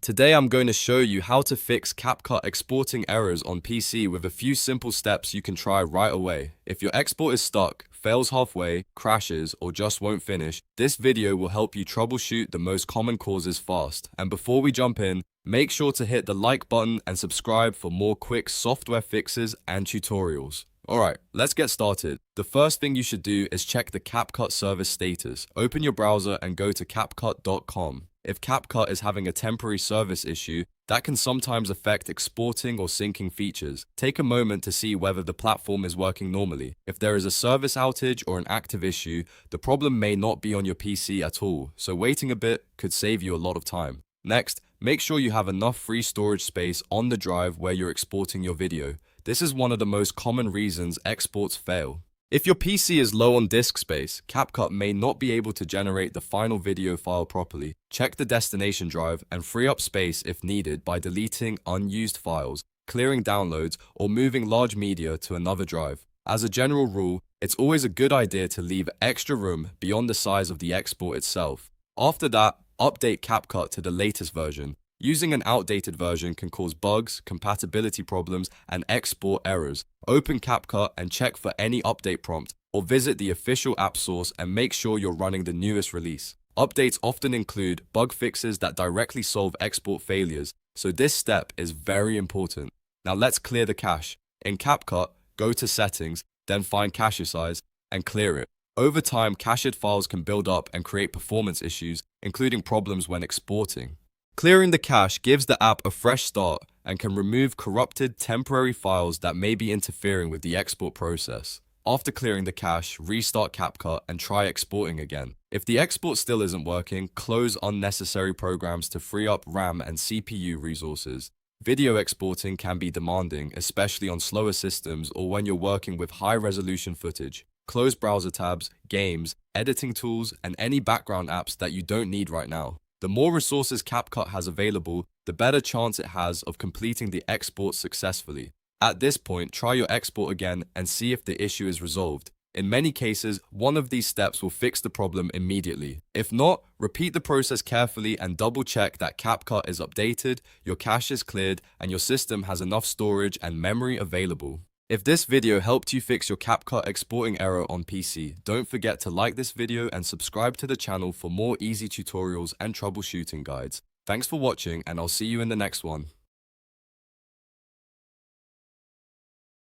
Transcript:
Today I'm going to show you how to fix CapCut exporting errors on PC with a few simple steps you can try right away. If your export is stuck, fails halfway, crashes, or just won't finish, this video will help you troubleshoot the most common causes fast. And before we jump in, make sure to hit the like button and subscribe for more quick software fixes and tutorials. Alright, let's get started. The first thing you should do is check the CapCut service status. Open your browser and go to CapCut.com. If CapCut is having a temporary service issue, that can sometimes affect exporting or syncing features. Take a moment to see whether the platform is working normally. If there is a service outage or an active issue, the problem may not be on your PC at all, so waiting a bit could save you a lot of time. Next, make sure you have enough free storage space on the drive where you're exporting your video. This is one of the most common reasons exports fail. If your PC is low on disk space, CapCut may not be able to generate the final video file properly. Check the destination drive and free up space if needed by deleting unused files, clearing downloads, or moving large media to another drive. As a general rule, it's always a good idea to leave extra room beyond the size of the export itself. After that, update CapCut to the latest version. Using an outdated version can cause bugs, compatibility problems, and export errors. Open CapCut and check for any update prompt, or visit the official app source and make sure you're running the newest release. Updates often include bug fixes that directly solve export failures, so this step is very important. Now let's clear the cache. In CapCut, go to Settings, then find Cache Size, and clear it. Over time, cached files can build up and create performance issues, including problems when exporting. Clearing the cache gives the app a fresh start and can remove corrupted temporary files that may be interfering with the export process. After clearing the cache, restart CapCut and try exporting again. If the export still isn't working, close unnecessary programs to free up RAM and CPU resources. Video exporting can be demanding, especially on slower systems or when you're working with high-resolution footage. Close browser tabs, games, editing tools, and any background apps that you don't need right now. The more resources CapCut has available, the better chance it has of completing the export successfully. At this point, try your export again and see if the issue is resolved. In many cases, one of these steps will fix the problem immediately. If not, repeat the process carefully and double-check that CapCut is updated, your cache is cleared, and your system has enough storage and memory available. If this video helped you fix your CapCut exporting error on PC, don't forget to like this video and subscribe to the channel for more easy tutorials and troubleshooting guides. Thanks for watching, and I'll see you in the next one.